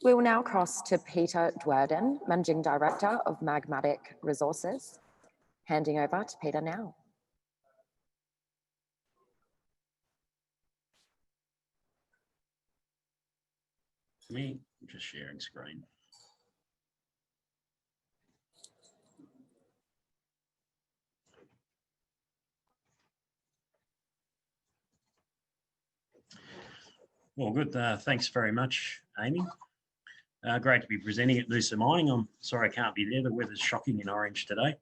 We will now cross to Peter Dwerden, Managing Director of Magmatic Resources. Handing over to Peter now. Me, I'm just sharing screen. Well, good. Thanks very much, Amy. Great to be presenting at Noosa Mining. I'm sorry I can't be there. The weather's shocking in Orange today.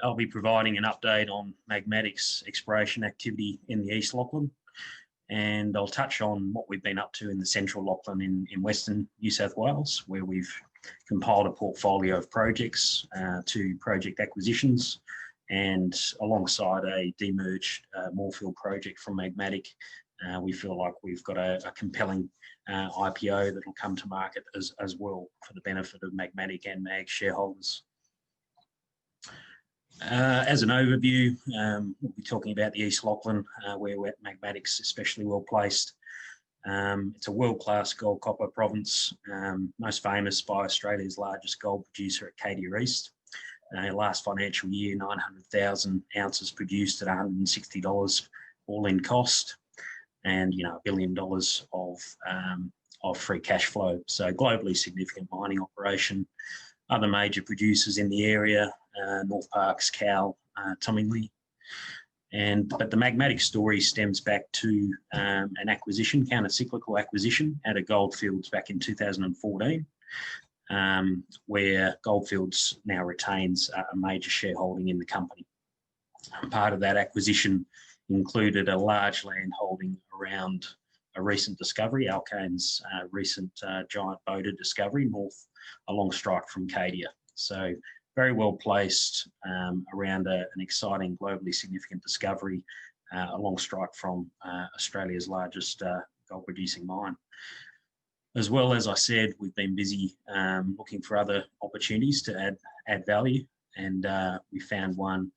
I'll be providing an update on Magmatic's exploration activity in the East Lachlan, and I'll touch on what we've been up to in the Central Lachlan in Western New South Wales, where we've compiled a portfolio of projects, 2 project acquisitions, and alongside a demerged Moorfield project from Magmatic. We feel like we've got a compelling IPO that will come to market as well for the benefit of Magmatic and MAG shareholders. As an overview, we'll be talking about the East Lachlan, where Magmatic's especially well placed. It's a world-class gold copper province, most famous by Australia's largest gold producer at Cadia East. Last financial year, 900,000 ounces produced at $160 all-in cost, and $1 billion of free cash flow. So globally significant mining operation. Other major producers in the area, North Parkes, Cal, Tomingley. But the Magmatic story stems back to an acquisition, counter-cyclical acquisition at a Goldfields back in 2014, where Goldfields now retains a major shareholding in the company. Part of that acquisition included a large land holding around a recent discovery, Alkane's recent giant boulder discovery, north along strike from Cadia. So very well placed around an exciting, globally significant discovery along strike from Australia's largest gold producing mine. As well, as I said, we've been busy looking for other opportunities to add value, and we found one,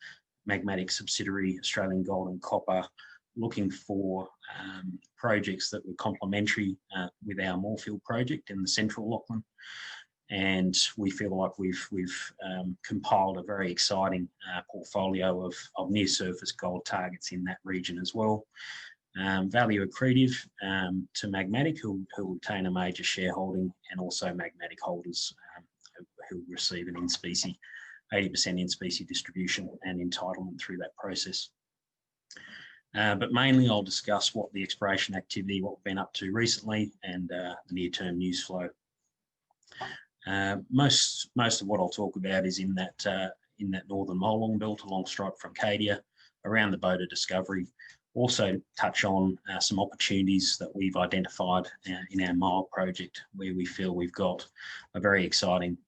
Magmatic subsidiary, Australian Gold and Copper, looking for projects that were complementary with our Moorfield project in the Central Lachlan. And we feel like we've compiled a very exciting portfolio of near-surface gold targets in that region as well. Value accretive to Magmatic, who retain a major shareholding, and also Magmatic holders who receive an in-specie, 80% in-specie distribution and entitlement through that process. But mainly I'll discuss what the exploration activity, what we've been up to recently, and the near-term news flow. Most of what I'll talk about is in that northern Myall belt along strike from Cadia, around the boulder discovery. Also touch on some opportunities that we've identified in our Myall project, where we feel we've got a very exciting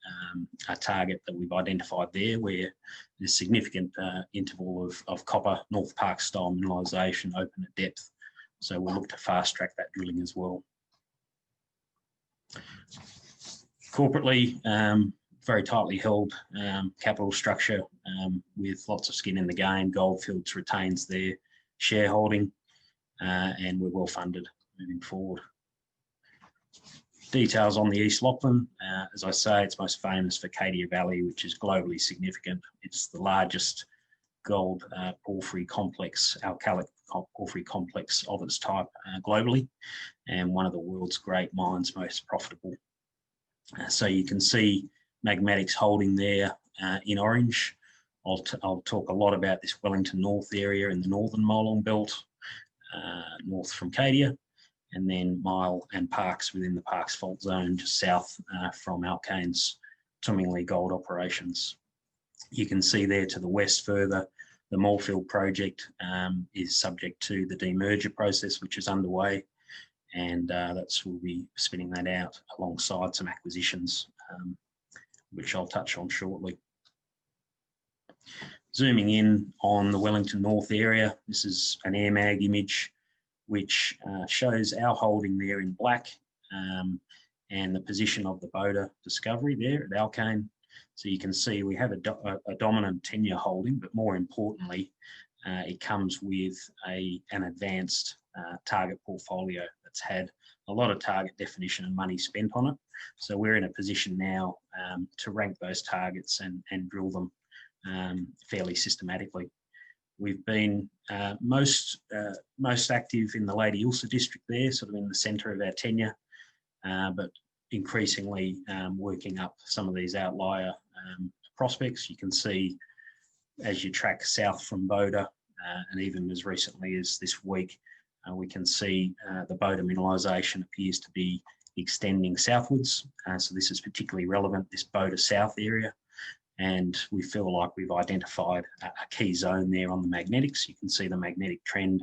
target that we've identified there, where there's significant interval of copper North Parkes style mineralisation open at depth. So we'll look to fast track that drilling as well. Corporately, very tightly held capital structure with lots of skin in the game. Goldfields retains their shareholding, and we're well funded moving forward. Details on the East Lachlan. As I say, it's most famous for Cadia Valley, which is globally significant. It's the largest gold porphyry complex, alkalic porphyry complex of its type globally, and one of the world's great mines, most profitable. So you can see Magmatic's holding there in orange. I'll talk a lot about this Wellington North area in the northern Myall belt, north from Cadia, and then Myall and Parkes within the Parkes fault zone, just south from Alkane's Tomingley gold operations. You can see there to the west further, the Moorfield project is subject to the demerger process, which is underway, and we'll be spinning that out alongside some acquisitions, which I'll touch on shortly. Zooming in on the Wellington North area, this is an air mag image which shows our holding there in black and the position of the boulder discovery there at Alkane. So you can see we have a dominant tenure holding, but more importantly, it comes with an advanced target portfolio that's had a lot of target definition and money spent on it. So we're in a position now to rank those targets and drill them fairly systematically. We've been most active in the Lady Ilsa district there, sort of in the centre of our tenure, but increasingly working up some of these outlier prospects. You can see as you track south from Boda, and even as recently as this week, we can see the Boda mineralisation appears to be extending southwards. So this is particularly relevant, this Boda South area. And we feel like we've identified a key zone there on the magnetics. You can see the magnetic trend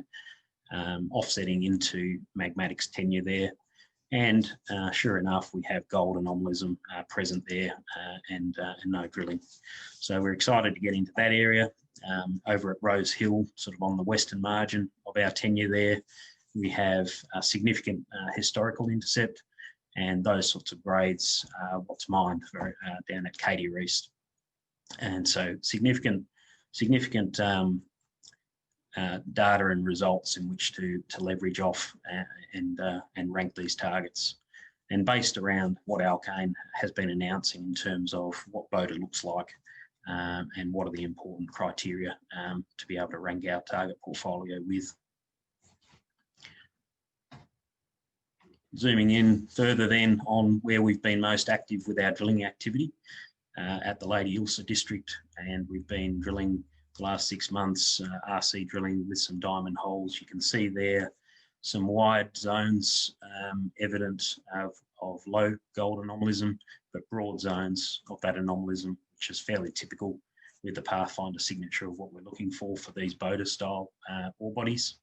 offsetting into Magmatic's tenure there. And sure enough, we have gold anomalism present there and no drilling. So we're excited to get into that area. Over at Rose Hill, sort of on the western margin of our tenure there, we have a significant historical intercept, and those sorts of grades are what's mined down at Katie East. And so significant data and results in which to leverage off and rank these targets. And based around what Alkane has been announcing in terms of what Boda looks like and what are the important criteria to be able to rank our target portfolio with. Zooming in further then on where we've been most active with our drilling activity at the Lady Ilsa district, and we've been drilling the last 6 months, RC drilling with some diamond holes. You can see there some wide zones evident of low gold anomalism, but broad zones of that anomalism, which is fairly typical with the Pathfinder signature of what we're looking for these Boda style ore bodies.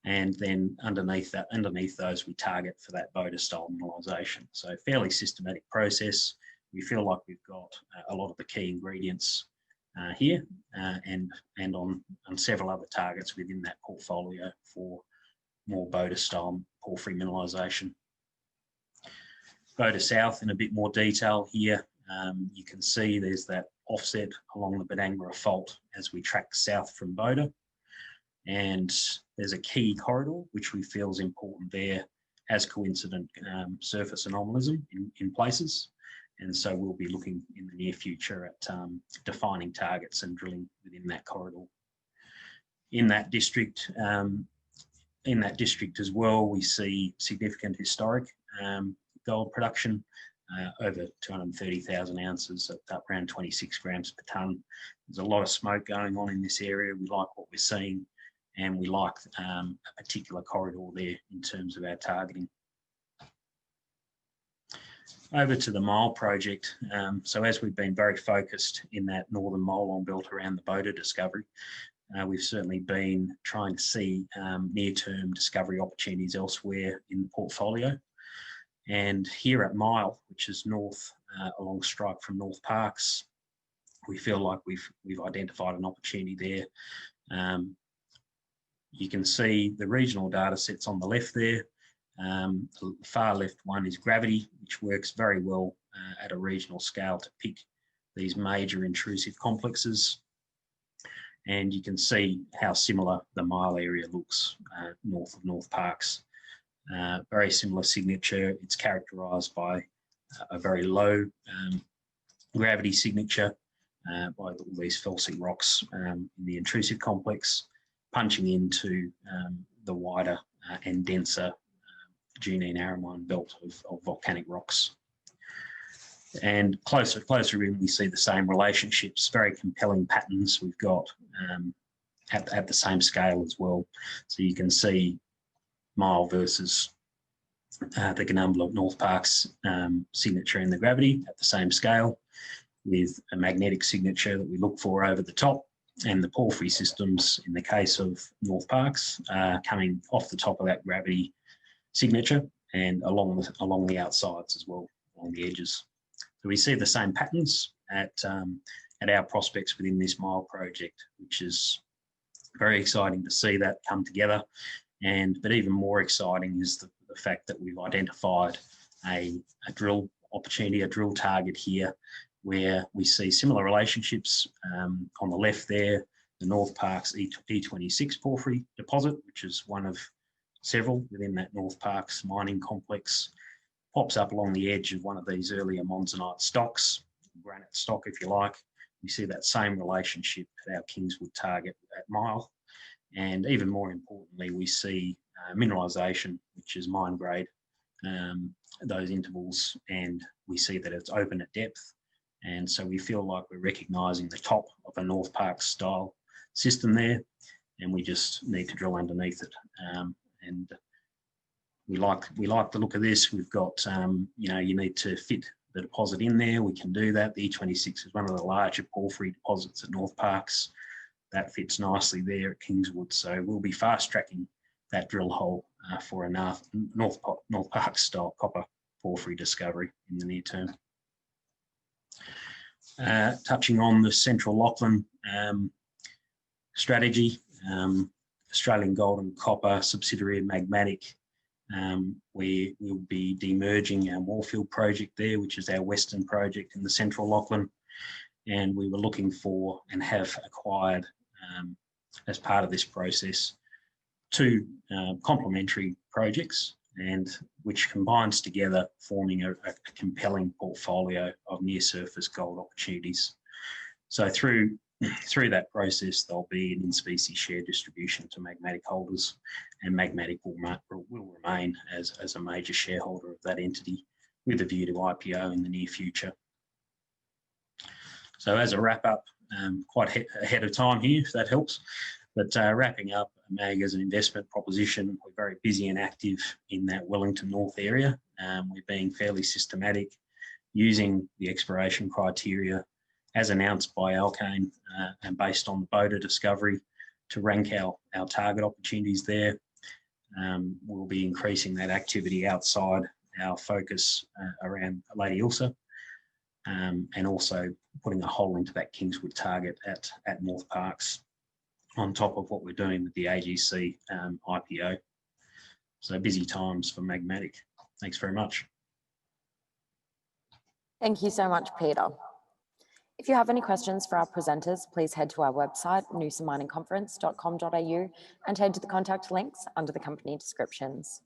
And then underneath those, we target for that Boda style mineralisation. So fairly systematic process. We feel like we've got a lot of the key ingredients here and on several other targets within that portfolio for more Boda style porphyry mineralisation. Boda South in a bit more detail here. You can see there's that offset along the Badangara fault as we track south from Boda. And there's a key corridor, which we feel is important there, as coincident surface anomalism in places. And so we'll be looking in the near future at defining targets and drilling within that corridor. In that district as well, we see significant historic gold production, over 230,000 ounces at around 26 grams per tonne. There's a lot of smoke going on in this area. We like what we're seeing, and we like a particular corridor there in terms of our targeting. Over to the Myall Project. So as we've been very focused in that northern Myall belt around the Boda discovery, we've certainly been trying to see near-term discovery opportunities elsewhere in the portfolio. And here at Myall, which is north along strike from North Parks, we feel like we've identified an opportunity there. You can see the regional data sets on the left there. The far left one is gravity, which works very well at a regional scale to pick these major intrusive complexes. And you can see how similar the Myall area looks north of North Parks. Very similar signature. It's characterised by a very low gravity signature by all these felsic rocks in the intrusive complex, punching into the wider and denser Junine-Aramine belt of volcanic rocks. And closer in, we see the same relationships, very compelling patterns we've got at the same scale as well. So you can see Myall versus the Ganumbla of North Parks signature in the gravity at the same scale, with a magnetic signature that we look for over the top, and the porphyry systems in the case of North Parks coming off the top of that gravity signature and along the outsides as well, along the edges. So we see the same patterns at our prospects within this Myall project, which is very exciting to see that come together. But even more exciting is the fact that we've identified a drill opportunity, a drill target here, where we see similar relationships. On the left there, the North Parks E26 porphyry deposit, which is one of several within that North Parks mining complex. Pops up along the edge of one of these earlier monzonite stocks, granite stock if you like. We see that same relationship at our Kingswood target at Myall. And even more importantly, we see mineralisation, which is mine grade, those intervals, and we see that it's open at depth. And so we feel like we're recognising the top of a North Park style system there, and we just need to drill underneath it. And we like the look of this. We've got, you need to fit the deposit in there. We can do that. The E26 is one of the larger porphyry deposits at North Parks. That fits nicely there at Kingswood. So we'll be fast tracking that drill hole for a North Park style copper porphyry discovery in the near term. Touching on the Central Lachlan strategy, Australian Gold and Copper subsidiary of Magmatic. We will be demerging our Myall Project there, which is our western project in the Central Lachlan. And we were looking for and have acquired, as part of this process, two complementary projects, and which combines together forming a compelling portfolio of near surface gold opportunities. So through that process, there'll be an in-specie share distribution to Magmatic holders, and Magmatic will remain as a major shareholder of that entity with a view to IPO in the near future. So as a wrap up, quite ahead of time here, if that helps, but wrapping up, MAG as an investment proposition, we're very busy and active in that Wellington North area. We're being fairly systematic, using the exploration criteria as announced by Alkane and based on the Boda discovery to rank our target opportunities there. We'll be increasing that activity outside our focus around Lady Ilsa, and also putting a hole into that Kingswood target at North Parks on top of what we're doing with the AGC IPO. So busy times for Magmatic. Thanks very much. Thank you so much, Peter. If you have any questions for our presenters, please head to our website, noosaminingconference.com.au, and head to the contact links under the company descriptions.